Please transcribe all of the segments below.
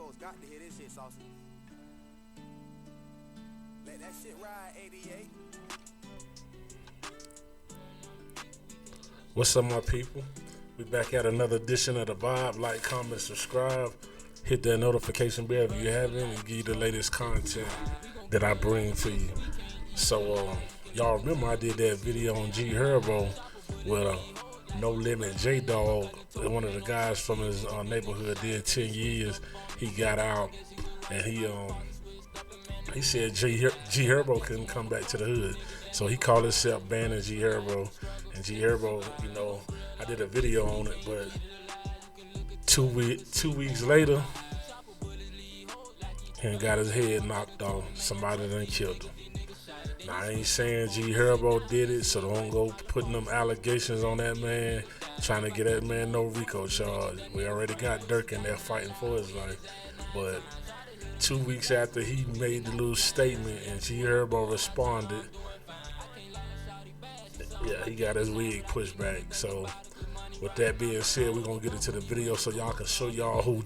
folks got to hear this shit, Saucy. Let that shit ride, 88. What's up, my people? We back at another edition of The Vibe. Like, comment, subscribe. Hit that notification bell if you haven't, and give you the latest content that I bring to you. So, y'all remember I did that video on G Herbo with NLMB J Dog. One of the guys from his neighborhood did 10 years. He got out, and he said G Herbo couldn't come back to the hood. So he called himself banning G Herbo. And G Herbo, you know, I did a video on it, but two weeks later, he got his head knocked off. Somebody done killed him. Now, I ain't saying G Herbo did it, so don't go putting them allegations on that man, trying to get that man no RICO charge. We already got Dirk in there fighting for his life. But 2 weeks after he made the little statement and G Herbo responded, yeah, he got his wig pushed back. So with that being said, we're gonna get into the video so y'all can show y'all who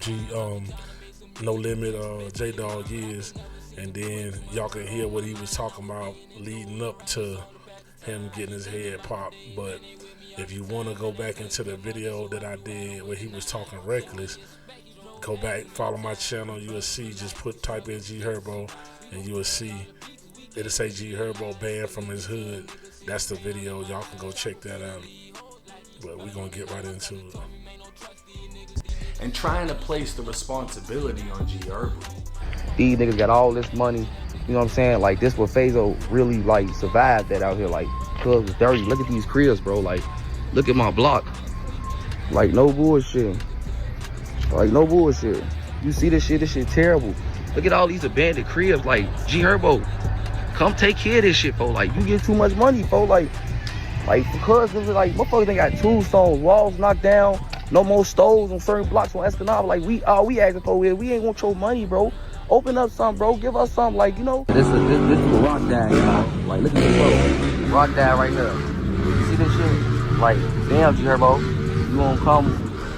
NLMB J Dog is, and then y'all can hear what he was talking about leading up to him getting his head popped. But if you want to go back into the video that I did where he was talking reckless, go back, follow my channel. You'll see, just type in G Herbo, and you will see it'll say G Herbo banned from his hood. That's the video. Y'all can go check that out. But we're gonna get right into it. And trying to place the responsibility on G Herbo. These niggas got all this money, you know what I'm saying? Like, this what Fazo really, like, survived that out here. Like, cuz it's dirty. Look at these cribs, bro. Like, look at my block. Like, no bullshit. Like, no bullshit. You see this shit terrible. Look at all these abandoned cribs. Like, G Herbo, come take care of this shit, fo. Like, you get too much money, fo. Like, because of it, like, motherfuckers ain't got tombstones, walls knocked down, no more stoves on certain blocks on Escanaba. Like, all we asking for is, we ain't want your money, bro. Open up something, bro. Give us something, like, you know. This is a rock dad, you know. Like, look at this, bro. Rock dad right here. You see this shit? Like, damn, G Herbo, you won't come.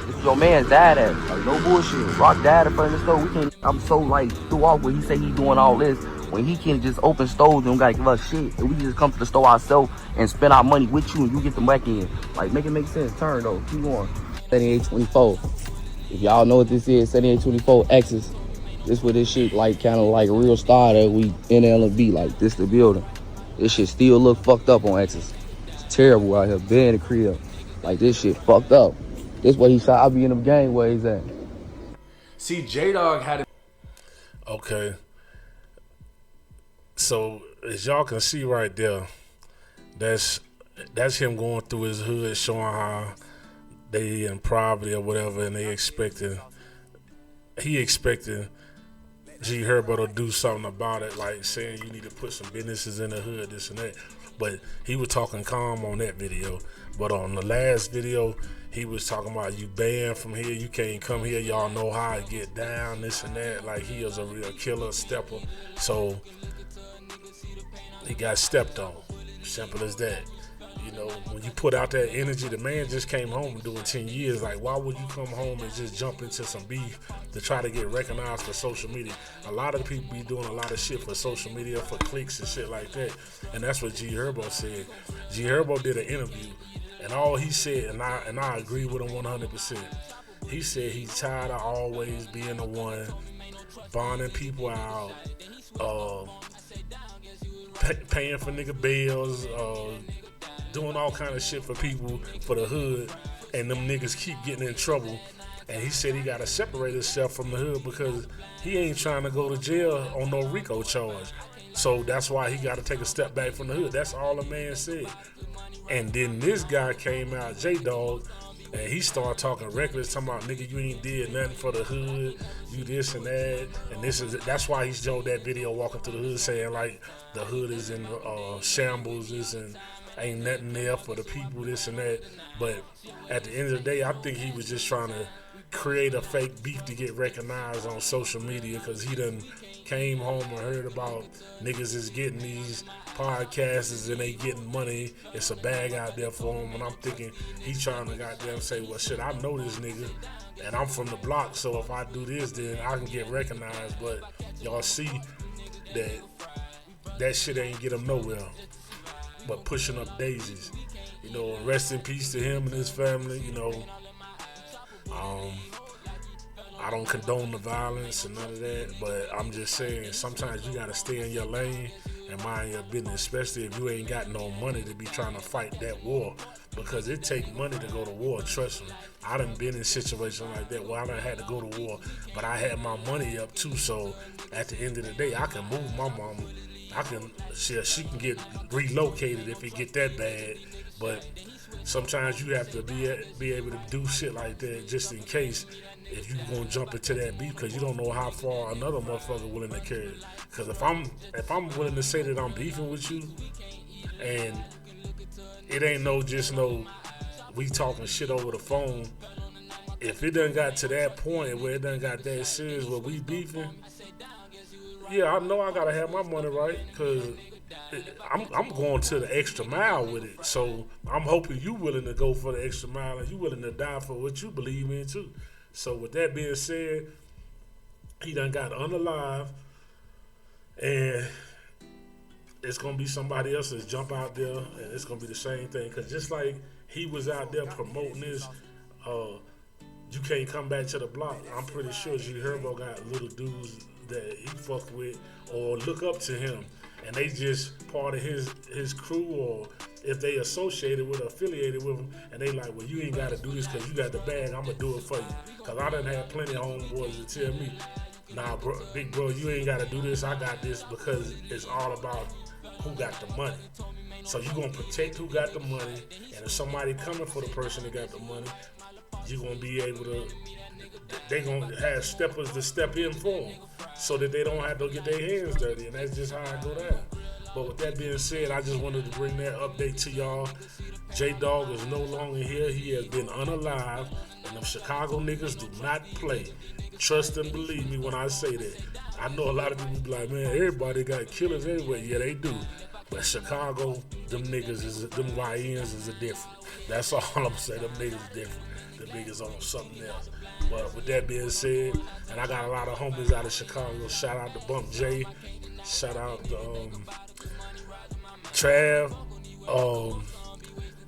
This is your man's dad at. Like, no bullshit. Rock dad in front of the store. We can't. I'm so, like, threw off when he say he doing all this, when he can just open stores and don't gotta give us shit, and we just come to the store ourselves and spend our money with you, and you get the back in. Like, make it make sense. Turn though. Keep going. 7824. If y'all know what this is, 7824 X's. This what this shit like, kind of like a real star that we NLMB. Like, this the building. This shit still look fucked up on X's. It's terrible out here. Been in the crib. Like, this shit fucked up. This what he shot. I'll be in them gang where he's at. See, J Dog had it. Okay. So as y'all can see right there, that's him going through his hood, showing how they in poverty or whatever, and he expected G Herbo to do something about it, like saying you need to put some businesses in the hood, this and that. But he was talking calm on that video. But on the last video, he was talking about, you banned from here, you can't come here, y'all know how I get down, this and that. Like, he is a real killer, stepper. So he got stepped on. Simple as that. You know, when you put out that energy, the man just came home doing 10 years. Like, why would you come home and just jump into some beef to try to get recognized for social media? A lot of people be doing a lot of shit for social media, for clicks and shit like that. And that's what G Herbo said. G Herbo did an interview, and all he said, and I agree with him 100%. He said he's tired of always being the one bonding people out, paying for nigga bills, doing all kind of shit for people, for the hood, and them niggas keep getting in trouble. And he said he got to separate himself from the hood because he ain't trying to go to jail on no RICO charge. So that's why he got to take a step back from the hood. That's all the man said. And then this guy came out, J Dog, and he started talking reckless, talking about, nigga, you ain't did nothing for the hood, you this and that, and that's why he showed that video walking through the hood saying, like, the hood is in shambles, and ain't nothing there for the people, this and that. But at the end of the day, I think he was just trying to create a fake beef to get recognized on social media, because he done came home and heard about niggas is getting these podcasts and they getting money. It's a bag out there for him. And I'm thinking he trying to goddamn say, well, shit, I know this nigga and I'm from the block, so if I do this, then I can get recognized. But y'all see that shit ain't get him nowhere but pushing up daisies. You know, rest in peace to him and his family. You know, I don't condone the violence and none of that, but I'm just saying sometimes you gotta stay in your lane and mind your business, especially if you ain't got no money to be trying to fight that war, because it take money to go to war, trust me. I done been in situations like that where I done had to go to war, but I had my money up too, so at the end of the day, I can move my mama. She can get relocated if it get that bad, but sometimes you have to be able to do shit like that just in case if you gonna jump into that beef, because you don't know how far another motherfucker willing to carry it. Because if I'm willing to say that I'm beefing with you, and it ain't no we talking shit over the phone. If it done got to that point where it done got that serious where we beefing, yeah, I know I gotta have my money right, because I'm going to the extra mile with it. So I'm hoping you willing to go for the extra mile and you willing to die for what you believe in too. So with that being said, he done got unalive, and it's gonna be somebody else that jump out there, and it's gonna be the same thing. Cause just like he was out there promoting this, you can't come back to the block. I'm pretty sure G Herbo got little dudes that he fuck with or look up to him, and they just part of his crew, or if they associated with or affiliated with him, and they like, well, you ain't got to do this because you got the bag, I'm going to do it for you. Because I done had plenty of homeboys to tell me, nah, bro, big bro, you ain't got to do this, I got this, because it's all about who got the money. So you going to protect who got the money, and if somebody coming for the person that got the money, you're going to be able to, they going to have steppers to step in for them so that they don't have to get their hands dirty, and that's just how I go down. But with that being said, I just wanted to bring that update to y'all. J Dog is no longer here. He has been unalive, and them Chicago niggas do not play. Trust and believe me when I say that. I know a lot of people be like, man, everybody got killers everywhere. Yeah, they do. But Chicago, them niggas, them YNs is a different. That's all I'm saying. Them niggas different. Them niggas on something else. But with that being said, and I got a lot of homies out of Chicago. Shout out to Bump J. Shout out to Trav.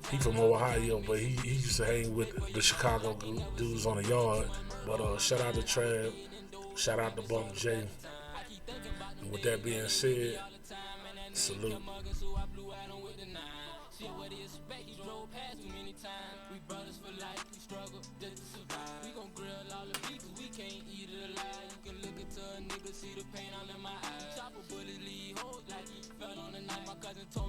He from Ohio, but he used to hang with the Chicago dudes on the yard. But shout out to Trav. Shout out to Bump J. And with that being said, salute. See the pain all in my eyes. Chopper bullet leave holes like he fell on the night. My cousin told me